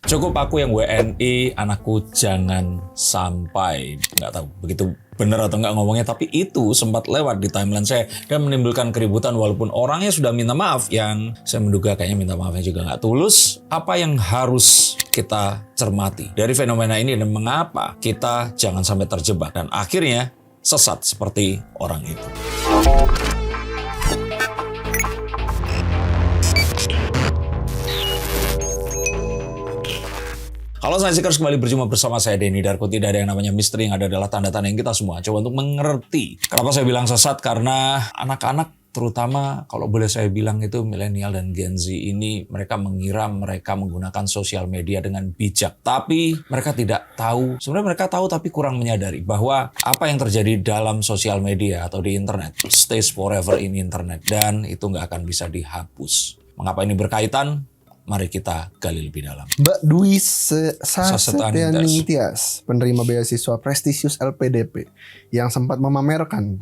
Cukup aku yang WNI, anakku jangan sampai. Nggak tahu begitu benar atau nggak ngomongnya, tapi itu sempat lewat di timeline saya dan menimbulkan keributan walaupun orangnya sudah minta maaf, yang saya menduga kayaknya minta maafnya juga nggak tulus. Apa yang harus kita cermati dari fenomena ini dan mengapa kita jangan sampai terjebak dan akhirnya sesat seperti orang itu. Halo Science Seekers, kembali berjumpa bersama saya Denny Darko. Tidak ada yang namanya misteri, yang ada adalah tanda-tanda yang kita semua coba untuk mengerti. Kenapa saya bilang sesat? Karena anak-anak, terutama kalau boleh saya bilang itu milenial dan Gen Z ini, mereka mengira mereka menggunakan sosial media dengan bijak. Tapi mereka tidak tahu, sebenarnya mereka tahu tapi kurang menyadari bahwa apa yang terjadi dalam sosial media atau di internet stays forever in internet, dan itu nggak akan bisa dihapus. Mengapa ini berkaitan? Mari kita gali lebih dalam. Mbak Dwi Sasetianing Tias, penerima beasiswa prestisius LPDP, yang sempat memamerkan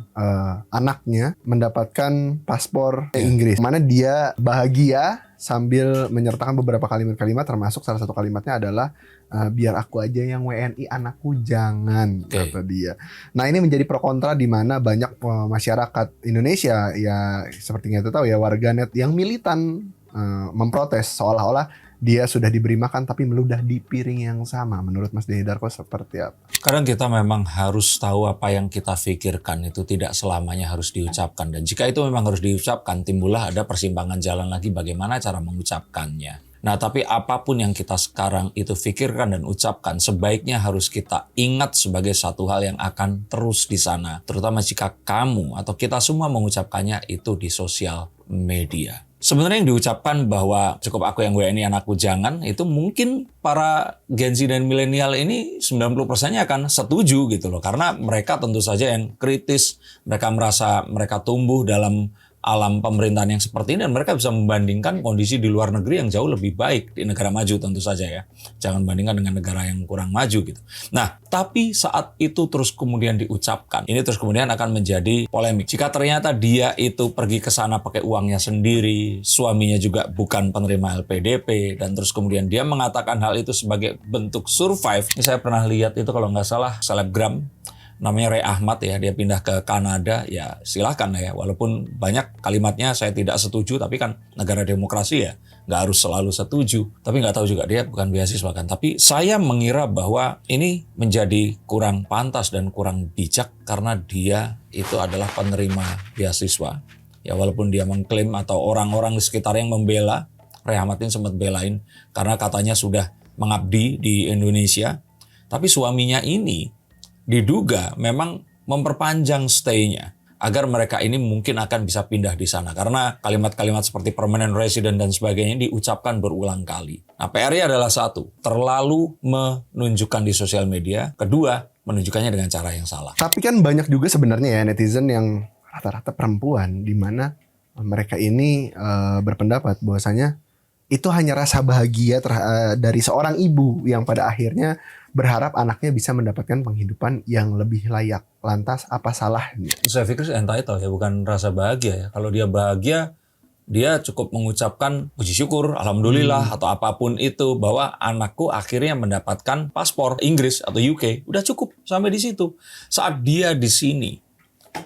anaknya mendapatkan paspor Inggris, mana dia bahagia sambil menyertakan beberapa kalimat-kalimat, termasuk salah satu kalimatnya adalah biar aku aja yang WNI, anakku jangan, kata dia. Nah, ini menjadi pro kontra di mana banyak masyarakat Indonesia, ya seperti kita tahu ya, warganet yang militan memprotes seolah-olah dia sudah diberi makan tapi meludah di piring yang sama. Menurut Mas Denny Darko seperti apa? Kadang kita memang harus tahu apa yang kita pikirkan itu tidak selamanya harus diucapkan, dan jika itu memang harus diucapkan, timbullah ada persimpangan jalan lagi bagaimana cara mengucapkannya. Nah, tapi apapun yang kita sekarang itu pikirkan dan ucapkan, sebaiknya harus kita ingat sebagai satu hal yang akan terus di sana, terutama jika kamu atau kita semua mengucapkannya itu di sosial media. Sebenarnya yang diucapkan bahwa cukup aku yang WNI, anakku jangan, itu mungkin para Gen Z dan milenial ini 90%-nya akan setuju gitu loh. Karena mereka tentu saja yang kritis, mereka merasa mereka tumbuh dalam alam pemerintahan yang seperti ini, dan mereka bisa membandingkan kondisi di luar negeri yang jauh lebih baik di negara maju tentu saja ya. Jangan bandingkan dengan negara yang kurang maju gitu. Nah, tapi saat itu terus kemudian diucapkan, ini terus kemudian akan menjadi polemik. Jika ternyata dia itu pergi ke sana pakai uangnya sendiri, suaminya juga bukan penerima LPDP, dan terus kemudian dia mengatakan hal itu sebagai bentuk survive. Ini saya pernah lihat itu kalau nggak salah selebgram, namanya Ray Ahmad ya, dia pindah ke Kanada, ya silahkan ya, walaupun banyak kalimatnya saya tidak setuju, tapi kan negara demokrasi ya, nggak harus selalu setuju. Tapi nggak tahu juga, dia bukan beasiswa kan. Tapi saya mengira bahwa ini menjadi kurang pantas dan kurang bijak karena dia itu adalah penerima beasiswa. Ya walaupun dia mengklaim atau orang-orang di sekitar yang membela, Ray Ahmad ini sempat belain karena katanya sudah mengabdi di Indonesia, tapi suaminya ini diduga memang memperpanjang stay-nya agar mereka ini mungkin akan bisa pindah di sana, karena kalimat-kalimat seperti permanent resident dan sebagainya diucapkan berulang kali. Nah, PR-nya adalah satu, terlalu menunjukkan di sosial media. Kedua, menunjukkannya dengan cara yang salah. Tapi kan banyak juga sebenarnya ya netizen yang rata-rata perempuan, di mana mereka ini berpendapat bahwasanya itu hanya rasa bahagia dari seorang ibu yang pada akhirnya berharap anaknya bisa mendapatkan penghidupan yang lebih layak. Lantas apa salahnya? Saya pikir entitled ya, bukan rasa bahagia ya. Kalau dia bahagia, dia cukup mengucapkan puji syukur, alhamdulillah, atau apapun itu, bahwa anakku akhirnya mendapatkan paspor Inggris atau UK. Udah cukup sampai di situ. Saat dia di sini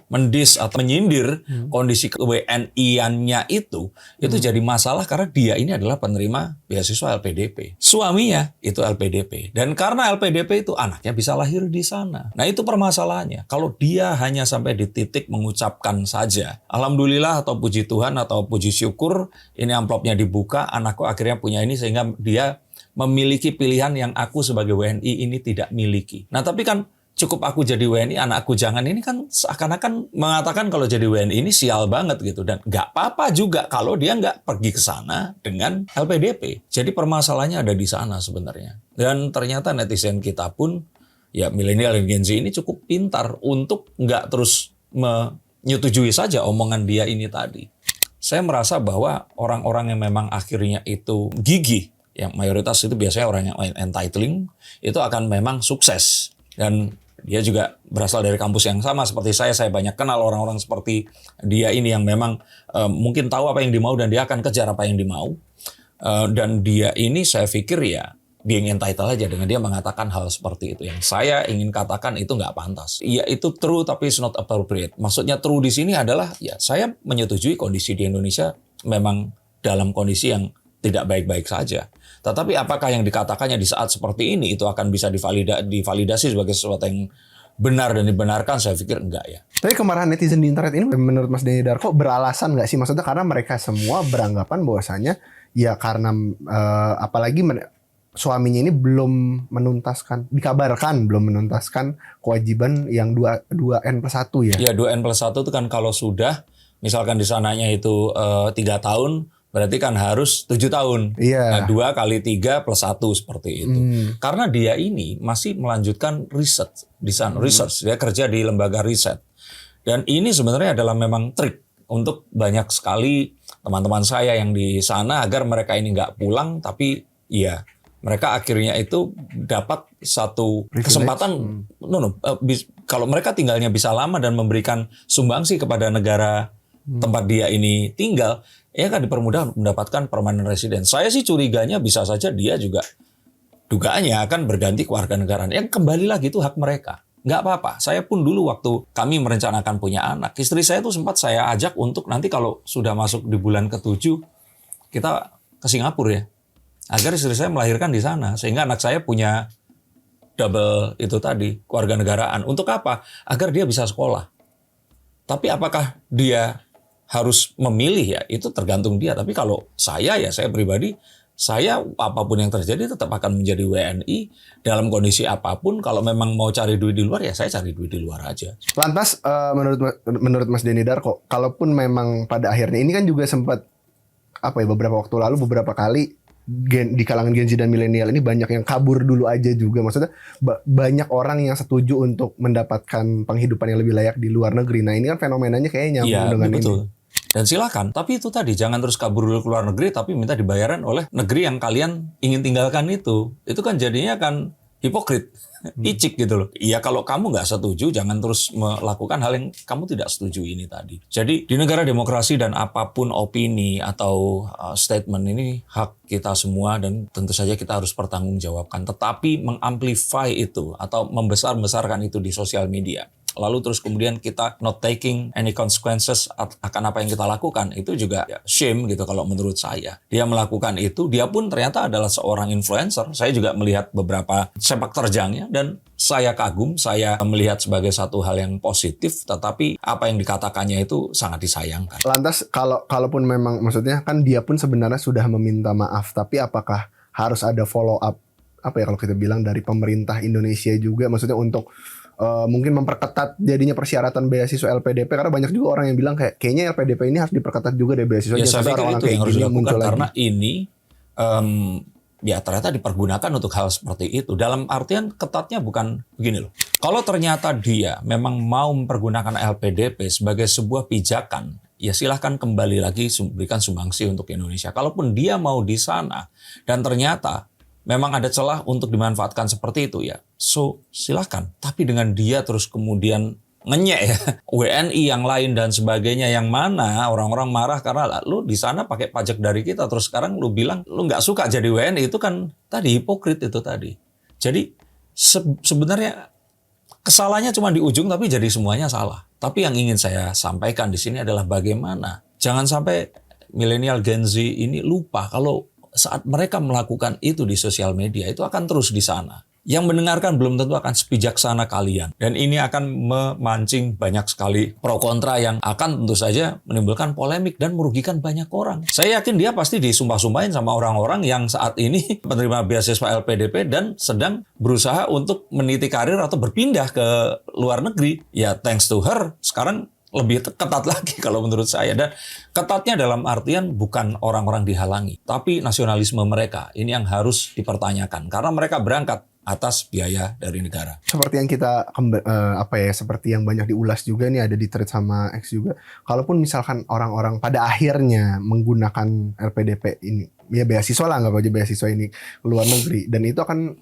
mendis atau menyindir kondisi WNI-annya itu jadi masalah karena dia ini adalah penerima beasiswa LPDP. Suaminya itu LPDP. Dan karena LPDP itu anaknya bisa lahir di sana. Nah, itu permasalahannya. Kalau dia hanya sampai di titik mengucapkan saja, alhamdulillah atau puji Tuhan atau puji syukur, ini amplopnya dibuka, anakku akhirnya punya ini, sehingga dia memiliki pilihan yang aku sebagai WNI ini tidak miliki. Nah, tapi kan cukup aku jadi WNI, anakku jangan, ini kan seakan-akan mengatakan kalau jadi WNI ini sial banget gitu. Dan nggak apa-apa juga kalau dia nggak pergi ke sana dengan LPDP. Jadi permasalahannya ada di sana sebenarnya. Dan ternyata netizen kita pun, ya milenial dan Gen Z ini cukup pintar untuk nggak terus menyetujui saja omongan dia ini tadi. Saya merasa bahwa orang-orang yang memang akhirnya itu gigih, yang mayoritas itu biasanya orang yang entitling, itu akan memang sukses. Dan dia juga berasal dari kampus yang sama seperti saya banyak kenal orang-orang seperti dia ini yang memang mungkin tahu apa yang dimau dan dia akan kejar apa yang dimau. Dan dia ini saya pikir ya being entitled aja dengan dia mengatakan hal seperti itu. Yang saya ingin katakan itu nggak pantas. Iya itu true tapi it's not appropriate. Maksudnya true di sini adalah ya saya menyetujui kondisi di Indonesia memang dalam kondisi yang tidak baik-baik saja. Tetapi apakah yang dikatakannya di saat seperti ini itu akan bisa divalidasi sebagai sesuatu yang benar dan dibenarkan? Saya pikir enggak ya. Tapi kemarahan netizen di internet ini menurut Mas Denny Darko beralasan nggak sih? Maksudnya karena mereka semua beranggapan bahwasanya ya karena apalagi suaminya ini belum menuntaskan, dikabarkan belum menuntaskan kewajiban yang 2N+1 ya. Ya 2N+1 itu kan kalau sudah misalkan di sananya itu 3 tahun berarti kan harus 7 tahun. Iya. Nah, 2 kali 3 plus 1 seperti itu. Karena dia ini masih melanjutkan riset di sana, research, dia kerja di lembaga riset. Dan ini sebenarnya adalah memang trik untuk banyak sekali teman-teman saya yang di sana agar mereka ini nggak pulang tapi ya mereka akhirnya itu dapat satu kesempatan. Kalau mereka tinggalnya bisa lama dan memberikan sumbangsi kepada negara tempat dia ini tinggal, ya kan dipermudah untuk mendapatkan permanent resident. Saya sih curiganya bisa saja dia juga dugaannya akan berganti kewarganegaraan. Yang kembali lagi itu hak mereka. Nggak apa-apa. Saya pun dulu waktu kami merencanakan punya anak, istri saya tuh sempat saya ajak untuk nanti kalau sudah masuk di bulan ke-7 kita ke Singapura ya. Agar istri saya melahirkan di sana sehingga anak saya punya double itu tadi kewarganegaraan. Untuk apa? Agar dia bisa sekolah. Tapi apakah dia harus memilih ya? Itu tergantung dia. Tapi kalau saya ya saya pribadi, saya apapun yang terjadi tetap akan menjadi WNI dalam kondisi apapun. Kalau memang mau cari duit di luar ya saya cari duit di luar aja. Lantas menurut Mas Denny Darko, kalaupun memang pada akhirnya ini kan juga sempat beberapa waktu lalu beberapa kali di kalangan Gen Z dan milenial ini banyak yang kabur dulu aja juga. Maksudnya banyak orang yang setuju untuk mendapatkan penghidupan yang lebih layak di luar negeri. Nah ini kan fenomenanya kayaknya nyambung dengan betul. ini. Dan silakan. Tapi itu tadi jangan terus kabur dulu ke luar negeri tapi minta dibayaran oleh negeri yang kalian ingin tinggalkan itu. Itu kan jadinya kan hipokrit, icik gitu loh. Iya kalau kamu nggak setuju jangan terus melakukan hal yang kamu tidak setuju ini tadi. Jadi di negara demokrasi dan apapun opini atau statement ini hak kita semua dan tentu saja kita harus pertanggungjawabkan. Tetapi mengamplify itu atau membesar-besarkan itu di sosial media. Lalu terus kemudian kita not taking any consequences akan apa yang kita lakukan. Itu juga ya, shame gitu kalau menurut saya. Dia melakukan itu, dia pun ternyata adalah seorang influencer. Saya juga melihat beberapa sepak terjangnya dan saya kagum, saya melihat sebagai satu hal yang positif. Tetapi apa yang dikatakannya itu sangat disayangkan. Lantas kalaupun memang maksudnya kan dia pun sebenarnya sudah meminta maaf. Tapi apakah harus ada follow up kalau kita bilang dari pemerintah Indonesia juga maksudnya untuk mungkin memperketat jadinya persyaratan beasiswa LPDP karena banyak juga orang yang bilang kayaknya LPDP ini harus diperketat juga deh beasiswa. Ya saya pikir itu yang harus dilakukan karena ini ya ternyata dipergunakan untuk hal seperti itu. Dalam artian ketatnya bukan begini loh. Kalau ternyata dia memang mau mempergunakan LPDP sebagai sebuah pijakan, ya silahkan kembali lagi berikan sumbangsi untuk Indonesia. Kalaupun dia mau di sana dan ternyata memang ada celah untuk dimanfaatkan seperti itu ya. So silahkan. Tapi dengan dia terus kemudian ngenyek ya. WNI yang lain dan sebagainya yang mana orang-orang marah karena lu di sana pakai pajak dari kita. Terus sekarang lu bilang lu nggak suka jadi WNI. Itu kan tadi hipokrit itu tadi. Jadi sebenarnya kesalahannya cuma di ujung tapi jadi semuanya salah. Tapi yang ingin saya sampaikan di sini adalah bagaimana. Jangan sampai milenial Gen Z ini lupa kalau saat mereka melakukan itu di sosial media, itu akan terus di sana. Yang mendengarkan belum tentu akan sebijaksana kalian. Dan ini akan memancing banyak sekali pro kontra yang akan tentu saja menimbulkan polemik dan merugikan banyak orang. Saya yakin dia pasti disumpah-sumpahin sama orang-orang yang saat ini penerima beasiswa LPDP dan sedang berusaha untuk meniti karir atau berpindah ke luar negeri. Ya thanks to her, sekarang lebih ketat lagi kalau menurut saya. Dan ketatnya dalam artian bukan orang-orang dihalangi, tapi nasionalisme mereka. Ini yang harus dipertanyakan. Karena mereka berangkat atas biaya dari negara. Seperti yang kita, seperti yang banyak diulas juga nih ada di thread sama X juga. Kalaupun misalkan orang-orang pada akhirnya menggunakan LPDP ini, ya beasiswa lah, nggak aja beasiswa ini ke luar negeri. Dan itu akan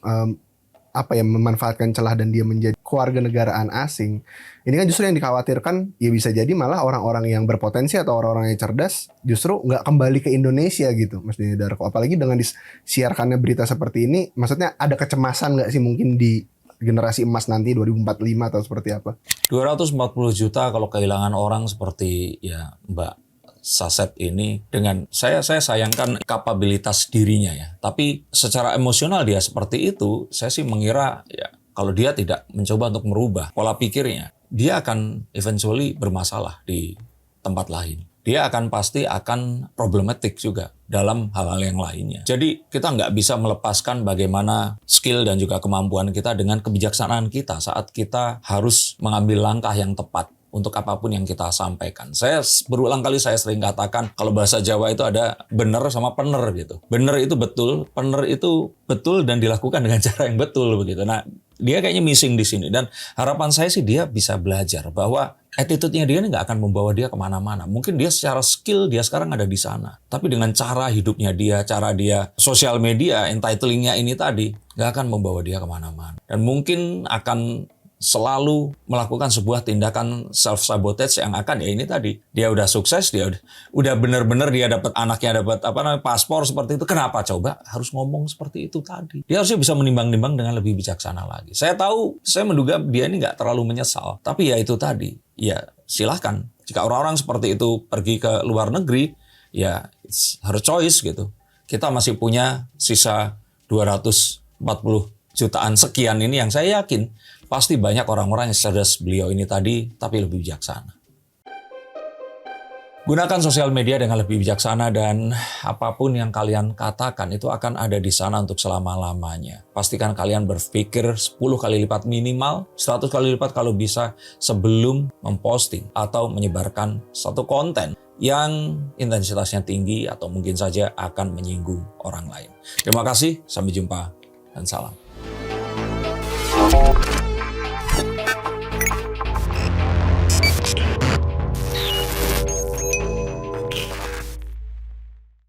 memanfaatkan celah dan dia menjadi kewarganegaraan asing. Ini kan justru yang dikhawatirkan, ya bisa jadi malah orang-orang yang berpotensi atau orang-orang yang cerdas justru nggak kembali ke Indonesia gitu, maksudnya Darko. Apalagi dengan disiarkannya berita seperti ini, maksudnya ada kecemasan nggak sih mungkin di generasi emas nanti 2045 atau seperti apa? 240 juta kalau kehilangan orang seperti ya Mbak Saset ini, dengan saya sayangkan kapabilitas dirinya ya. Tapi secara emosional dia seperti itu, saya sih mengira ya kalau dia tidak mencoba untuk merubah pola pikirnya, dia akan eventually bermasalah di tempat lain. Dia pasti akan problematik juga dalam hal-hal yang lainnya. Jadi kita nggak bisa melepaskan bagaimana skill dan juga kemampuan kita dengan kebijaksanaan kita saat kita harus mengambil langkah yang tepat untuk apapun yang kita sampaikan. Saya berulang kali saya sering katakan kalau bahasa Jawa itu ada bener sama pener gitu. Bener itu betul, pener itu betul dan dilakukan dengan cara yang betul begitu. Nah, dia kayaknya missing di sini, dan harapan saya sih dia bisa belajar bahwa attitude-nya dia ini nggak akan membawa dia kemana-mana. Mungkin dia secara skill dia sekarang ada di sana, tapi dengan cara hidupnya dia, cara dia sosial media, entitling-nya ini tadi nggak akan membawa dia kemana-mana. Dan mungkin akan selalu melakukan sebuah tindakan self-sabotage yang akan ya ini tadi. Dia udah sukses, dia udah bener-bener dia dapat anaknya, dapat paspor seperti itu. Kenapa coba harus ngomong seperti itu tadi? Dia harusnya bisa menimbang-nimbang dengan lebih bijaksana lagi. Saya menduga dia ini nggak terlalu menyesal. Tapi ya itu tadi, ya silahkan. Jika orang-orang seperti itu pergi ke luar negeri, ya harus choice gitu. Kita masih punya sisa 240 jutaan sekian ini yang saya yakin pasti banyak orang-orang yang cerdas beliau ini tadi, tapi lebih bijaksana. Gunakan sosial media dengan lebih bijaksana, dan apapun yang kalian katakan itu akan ada di sana untuk selama-lamanya. Pastikan kalian berpikir 10 kali lipat minimal, 100 kali lipat kalau bisa sebelum memposting atau menyebarkan satu konten yang intensitasnya tinggi atau mungkin saja akan menyinggung orang lain. Terima kasih, sampai jumpa dan salam.